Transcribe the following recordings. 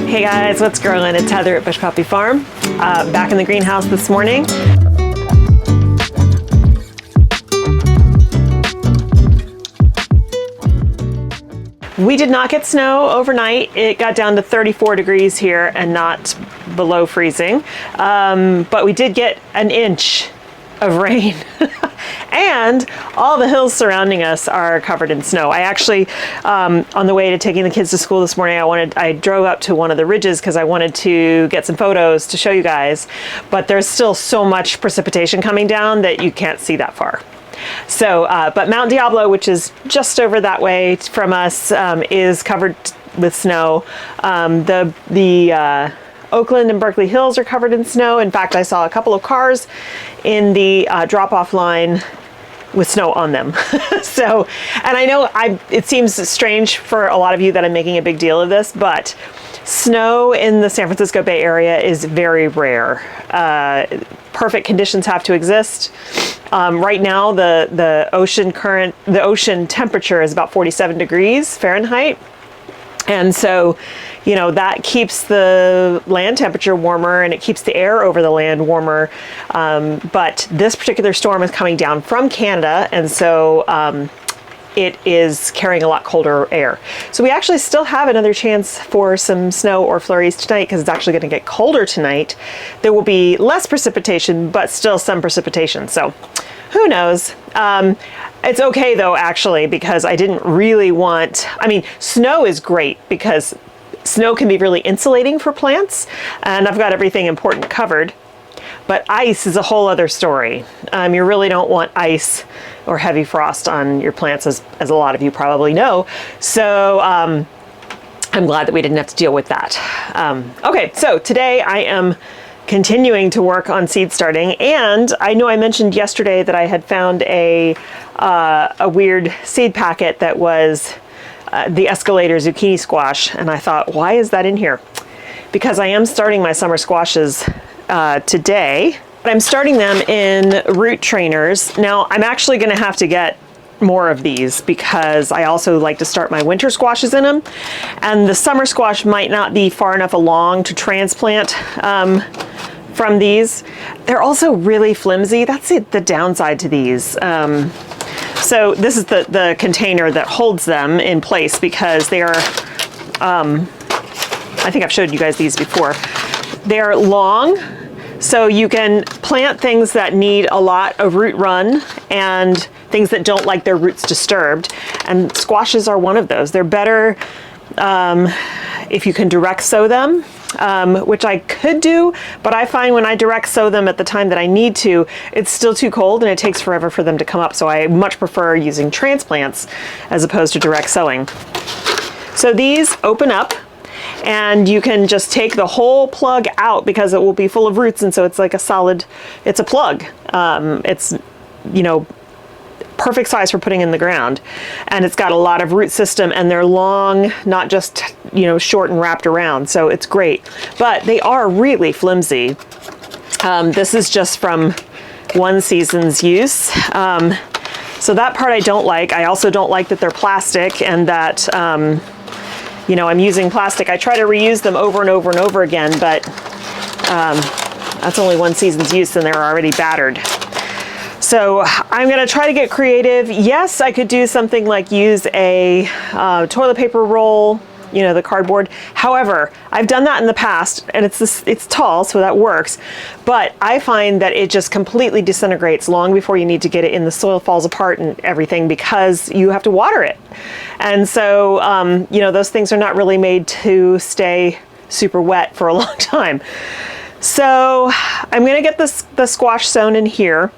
Hey guys, what's growing? It's Heather at Bush Coffee Farm. Back in the greenhouse this morning. We did not get snow overnight. It got down to 34 degrees here and not below freezing. But we did get an inch of rain. And all the hills surrounding us are covered in snow. I actually, on the way to taking the kids to school this morning, I drove up to one of the ridges because I wanted to get some photos to show you guys. But there's still so much precipitation coming down that you can't see that far. So, but Mount Diablo, which is just over that way from us, is covered with snow. The Oakland and Berkeley Hills are covered in snow. In fact, I saw a couple of cars in the drop-off line with snow on them. So, and I know it seems strange for a lot of you that I'm making a big deal of this, but snow in the San Francisco Bay Area is very rare. Perfect conditions have to exist. Right now, the ocean temperature is about 47 degrees Fahrenheit. And so, you know, that keeps the land temperature warmer and it keeps the air over the land warmer. But this particular storm is coming down from Canada, and so it is carrying a lot colder air. So we actually still have another chance for some snow or flurries tonight because it's actually going to get colder tonight. There will be less precipitation, but still some precipitation. So who knows? It's okay though, actually, because I didn't really snow is great because snow can be really insulating for plants, and I've got everything important covered. But ice is a whole other story. You really don't want ice or heavy frost on your plants, as a lot of you probably know. So I'm glad that we didn't have to deal with that. Okay, so today I am continuing to work on seed starting, and I know I mentioned yesterday that I had found a weird seed packet that was the escalator zucchini squash, and I thought, why is that in here? Because I am starting my summer squashes today. I'm starting them in root trainers. Now I'm actually going to have to get more of these because I also like to start my winter squashes in them, and the summer squash might not be far enough along to transplant from these. They're also really flimsy. That's the downside to these. So this is the container that holds them in place because they are, I think I've showed you guys these before. They're long, so you can plant things that need a lot of root run and things that don't like their roots disturbed. And squashes are one of those. They're better if you can direct sow them, which I could do, but I find when I direct sow them at the time that I need to, it's still too cold and it takes forever for them to come up. So I much prefer using transplants as opposed to direct sowing. So these open up, and you can just take the whole plug out because it will be full of roots, and so it's like it's a plug. It's, you know, perfect size for putting in the ground, and it's got a lot of root system, and they're long, not just, you know, short and wrapped around, so it's great. But they are really flimsy. This is just from one season's use. So that part I don't like. I also don't like that they're plastic and that you know, I'm using plastic. I try to reuse them over and over and over again, but that's only one season's use and they're already battered. So I'm going to try to get creative. Yes, I could do something like use a toilet paper roll, you know, the cardboard. However, I've done that in the past, and it's tall, so that works. But I find that it just completely disintegrates long before you need to get it in. The soil falls apart and everything because you have to water it. And so, you know, those things are not really made to stay super wet for a long time. So I'm going to get the squash sown in here.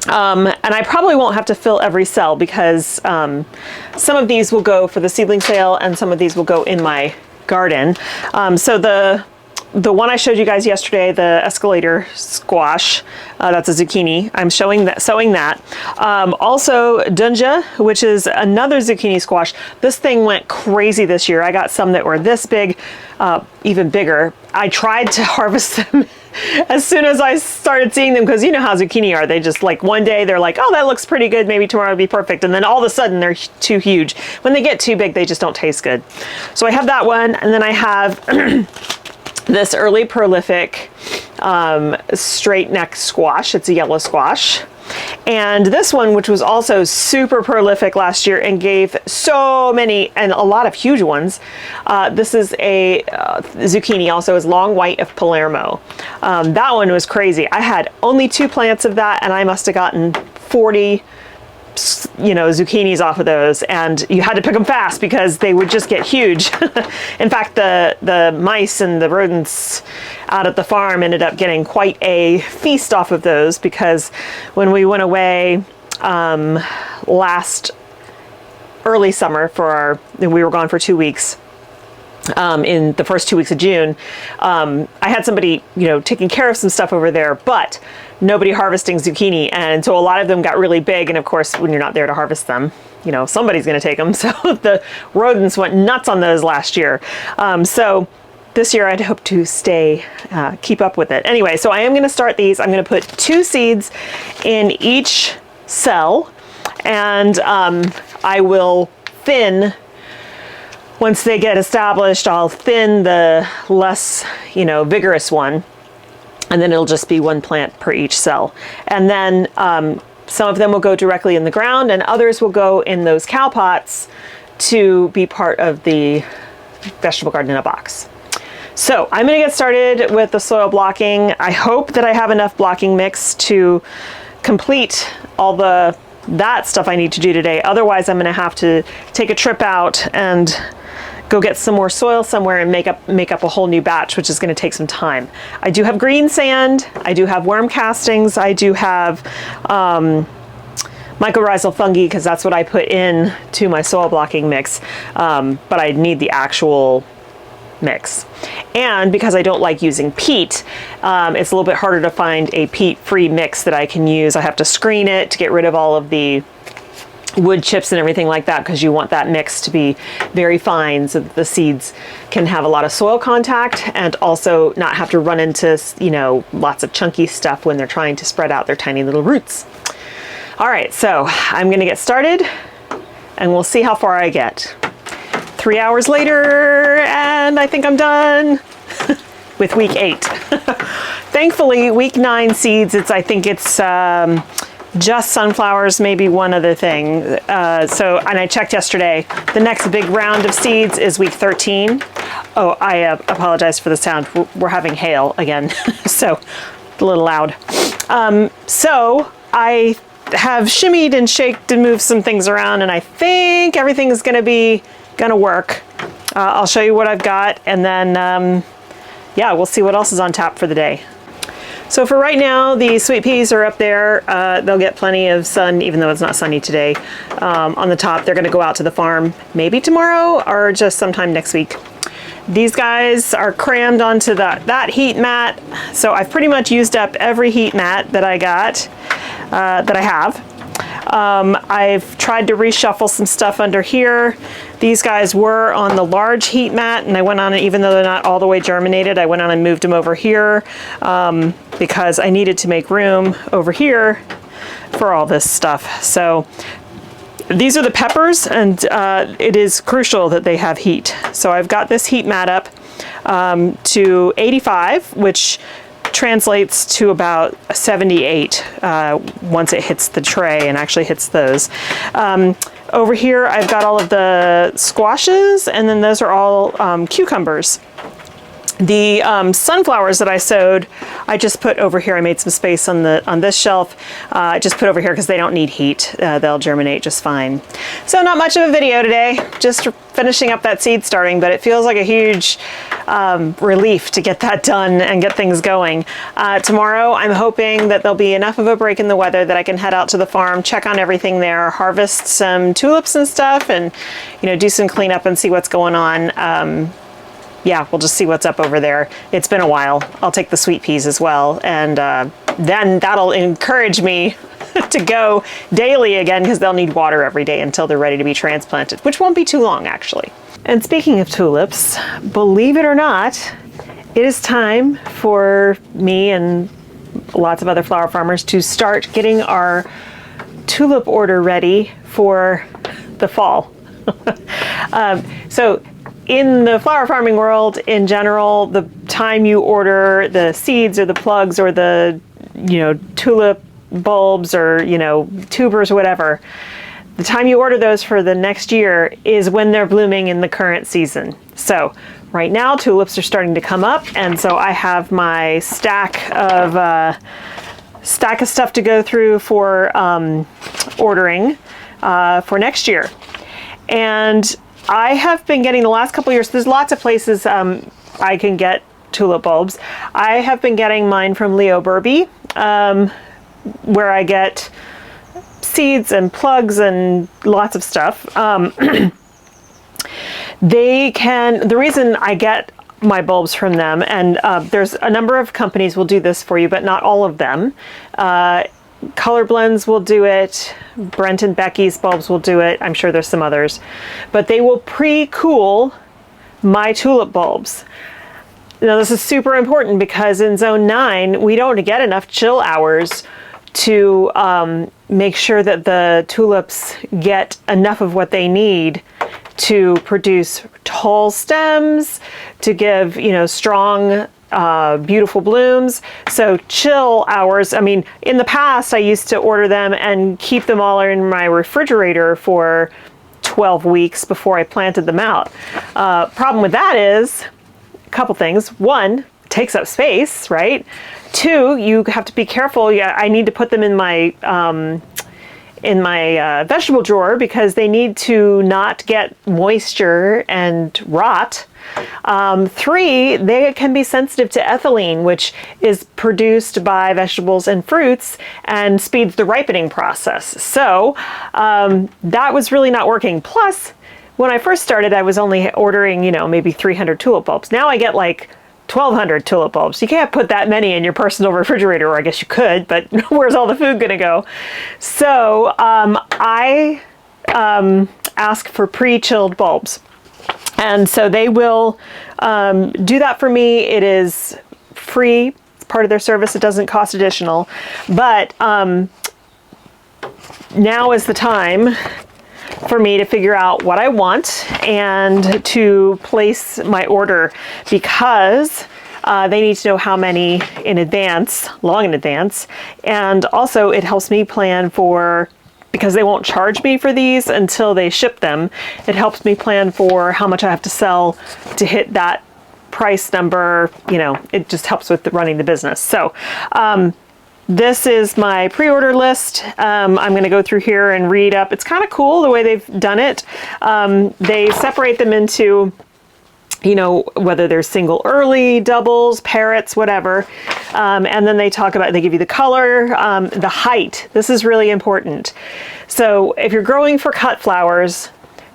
And I probably won't have to fill every cell because some of these will go for the seedling sale and some of these will go in my garden. So the the one I showed you guys yesterday, the escalator squash, that's a zucchini. I'm sowing that. Also dunja, which is another zucchini squash. This thing went crazy this year. I got some that were this big, even bigger. I tried to harvest them as soon as I started seeing them, because you know how zucchini are. They just like one day they're like, oh, that looks pretty good. Maybe tomorrow will be perfect. And then all of a sudden they're too huge. When they get too big, they just don't taste good. So I have that one. And then I have this early prolific straight neck squash. It's a yellow squash. And this one, which was also super prolific last year and gave so many, and a lot of huge ones. This is a zucchini, also is long white of Palermo. That one was crazy. I had only 2 plants of that, and I must have gotten 40 zucchinis off of those, and you had to pick them fast because they would just get huge. In fact, the mice and the rodents out at the farm ended up getting quite a feast off of those, because when we went away last early summer we were gone for 2 weeks. In the first 2 weeks of June, I had somebody, taking care of some stuff over there, but nobody harvesting zucchini. And so a lot of them got really big. And of course, when you're not there to harvest them, somebody's going to take them. So the rodents went nuts on those last year. So this year I'd hope to keep up with it. Anyway, so I am going to start these. I'm going to put 2 seeds in each cell, and I will thin. Once they get established, I'll thin the less, vigorous one, and then it'll just be 1 plant per each cell. And then some of them will go directly in the ground, and others will go in those cow pots to be part of the vegetable garden in a box. So I'm going to get started with the soil blocking. I hope that I have enough blocking mix to complete all that stuff I need to do today. Otherwise, I'm going to have to take a trip out and go get some more soil somewhere and make up a whole new batch, which is going to take some time. I do have green sand. I do have worm castings. I do have mycorrhizal fungi, because that's what I put in to my soil blocking mix. But I need the actual mix. And because I don't like using peat, it's a little bit harder to find a peat-free mix that I can use. I have to screen it to get rid of all of the wood chips and everything like that, because you want that mix to be very fine so that the seeds can have a lot of soil contact and also not have to run into, lots of chunky stuff when they're trying to spread out their tiny little roots. All right, so I'm going to get started and we'll see how far I get. 3 hours later, and I think I'm done with week 8. Thankfully, week 9 seeds, I think it's just sunflowers, maybe one other thing. And I checked yesterday, the next big round of seeds is week 13. Oh, I apologize for the sound. We're having hail again, so a little loud. So I have shimmied and shaked and moved some things around, and I think everything is gonna work. I'll show you what I've got, and then we'll see what else is on tap for the day. So for right now, the sweet peas are up there. They'll get plenty of sun, even though it's not sunny today. On the top, they're gonna go out to the farm maybe tomorrow or just sometime next week. These guys are crammed onto that heat mat. So I've pretty much used up every heat mat that I got, that I have. I've tried to reshuffle some stuff under here. These guys were on the large heat mat, and I went on it, even though they're not all the way germinated, I went on and moved them over here because I needed to make room over here for all this stuff. So these are the peppers, and it is crucial that they have heat. So I've got this heat mat up to 85, which translates to about 78 once it hits the tray and actually hits those. Over here I've got all of the squashes, and then those are all cucumbers. The sunflowers that I sowed, I just put over here. I made some space on this shelf. I just put over here because they don't need heat. They'll germinate just fine. So not much of a video today, just finishing up that seed starting, but it feels like a huge relief to get that done and get things going. Tomorrow, I'm hoping that there'll be enough of a break in the weather that I can head out to the farm, check on everything there, harvest some tulips and stuff, and do some cleanup and see what's going on. yeah, we'll just see what's up over there. It's been a while. I'll take the sweet peas as well. And then that'll encourage me to go daily again, because they'll need water every day until they're ready to be transplanted, which won't be too long actually. And speaking of tulips, believe it or not, it is time for me and lots of other flower farmers to start getting our tulip order ready for the fall. So in the flower farming world in general, the time you order the seeds or the plugs or the, tulip bulbs or, tubers or whatever, the time you order those for the next year is when they're blooming in the current season. So right now tulips are starting to come up, and so I have my stack of stuff to go through for ordering for next year. And I have been getting the last couple of years, there's lots of places I can get tulip bulbs. I have been getting mine from Leo Burby, where I get seeds and plugs and lots of stuff. The reason I get my bulbs from them, and there's a number of companies will do this for you, but not all of them. Color Blends will do it. Brent and Becky's bulbs will do it. I'm sure there's some others, but they will pre-cool my tulip bulbs. Now this is super important because in zone 9, we don't get enough chill hours to make sure that the tulips get enough of what they need to produce tall stems, to give, strong, beautiful blooms. So chill hours, I mean, in the past I used to order them and keep them all in my refrigerator for 12 weeks before I planted them out. Problem with that is a couple things. One, it takes up space, right? Two, you have to be careful. Yeah, I need to put them in my vegetable drawer because they need to not get moisture and rot. 3, they can be sensitive to ethylene, which is produced by vegetables and fruits and speeds the ripening process. So that was really not working. Plus, when I first started, I was only ordering, maybe 300 tulip bulbs. Now I get like 1,200 tulip bulbs. You can't put that many in your personal refrigerator, or I guess you could, but where's all the food gonna go? So I ask for pre-chilled bulbs. And so they will do that for me. It is free. It's part of their service. It doesn't cost additional. But now is the time for me to figure out what I want and to place my order, because they need to know how many in advance, long in advance. And also it helps me plan for, because they won't charge me for these until they ship them, it helps me plan for how much I have to sell to hit that price number. It just helps with running the business. So this is my pre-order list. I'm going to go through here and read up. It's kind of cool the way they've done it. They separate them into, whether they're single early, doubles, parrots, whatever. And then they give you the color, the height. This is really important. So if you're growing for cut flowers,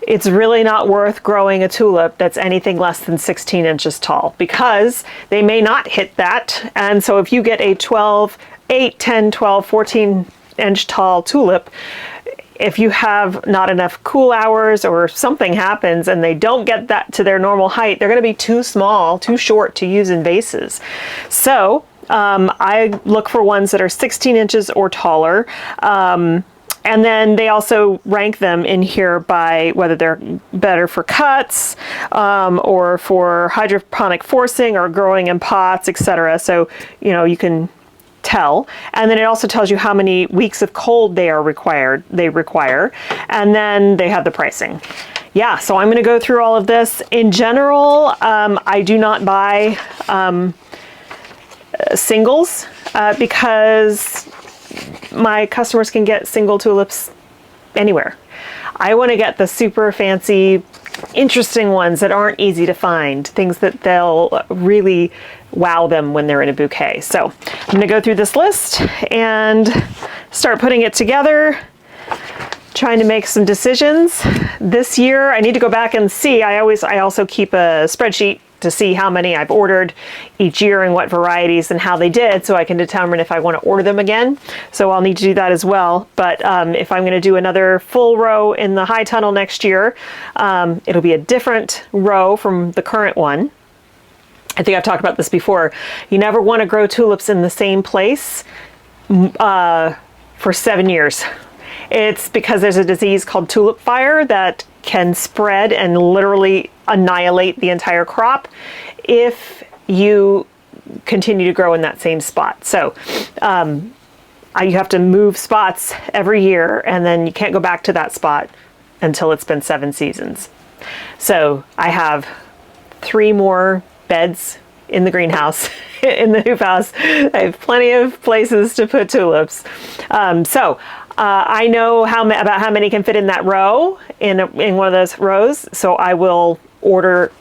it's really not worth growing a tulip that's anything less than 16 inches tall, because they may not hit that. And so if you get a 8, 10, 12, 14 inch tall tulip, if you have not enough cool hours or something happens and they don't get that to their normal height, they're going to be too small, too short to use in vases. So I look for ones that are 16 inches or taller. And then they also rank them in here by whether they're better for cuts or for hydroponic forcing or growing in pots, etc. So, you can tell. And then it also tells you how many weeks of cold they require. And then they have the pricing. Yeah, so I'm going to go through all of this. In general, I do not buy singles because my customers can get single tulips anywhere. I want to get the super fancy, interesting ones that aren't easy to find, things that they'll really wow them when they're in a bouquet. So I'm going to go through this list and start putting it together, trying to make some decisions. This year I need to go back and see. I also keep a spreadsheet to see how many I've ordered each year and what varieties and how they did, so I can determine if I want to order them again. So I'll need to do that as well. But if I'm going to do another full row in the high tunnel next year, it'll be a different row from the current one. I think I've talked about this before. You never want to grow tulips in the same place for 7 years. It's because there's a disease called tulip fire that can spread and literally annihilate the entire crop if you continue to grow in that same spot. So you have to move spots every year, and then you can't go back to that spot until it's been 7 seasons. So I have 3 more beds in the greenhouse, in the hoop house. I have plenty of places to put tulips. I know about how many can fit in that row, in one of those rows. So I will order,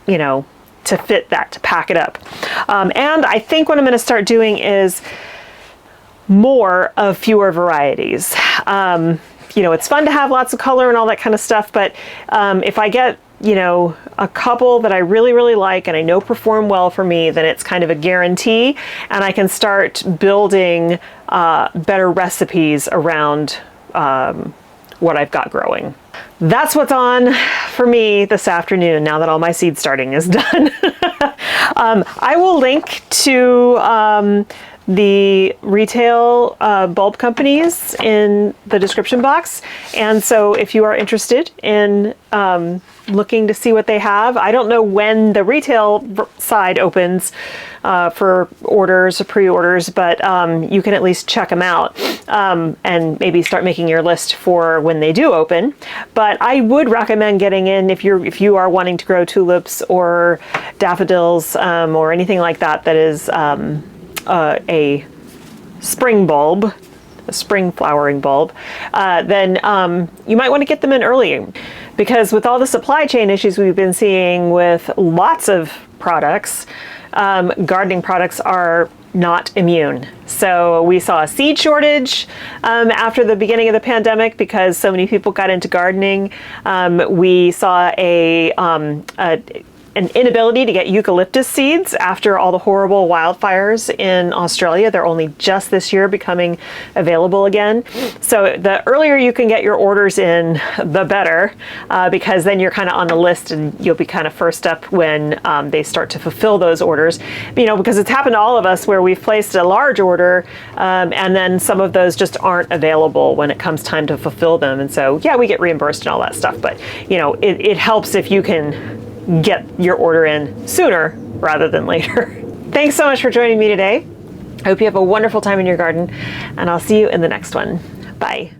to fit that, to pack it up. And I think what I'm going to start doing is more of fewer varieties. It's fun to have lots of color and all that kind of stuff, but if I get a couple that I really, really like and I know perform well for me, then it's kind of a guarantee, and I can start building better recipes around what I've got growing. That's what's on for me this afternoon, now that all my seed starting is done. I will link to the retail bulb companies in the description box. And so if you are interested in looking to see what they have, I don't know when the retail side opens for orders or pre-orders, but you can at least check them out and maybe start making your list for when they do open. But I would recommend getting in if you are wanting to grow tulips or daffodils or anything like that is a spring bulb, a spring flowering bulb, then you might want to get them in early, because with all the supply chain issues we've been seeing with lots of products, gardening products are not immune. So we saw a seed shortage after the beginning of the pandemic because so many people got into gardening. We saw an inability to get eucalyptus seeds after all the horrible wildfires in Australia. They're only just this year becoming available again. So the earlier you can get your orders in, the better, because then you're kind of on the list and you'll be kind of first up when they start to fulfill those orders. Because it's happened to all of us where we've placed a large order and then some of those just aren't available when it comes time to fulfill them. And so, yeah, we get reimbursed and all that stuff, but it helps if you can get your order in sooner rather than later. Thanks so much for joining me today. I hope you have a wonderful time in your garden, and I'll see you in the next one. Bye.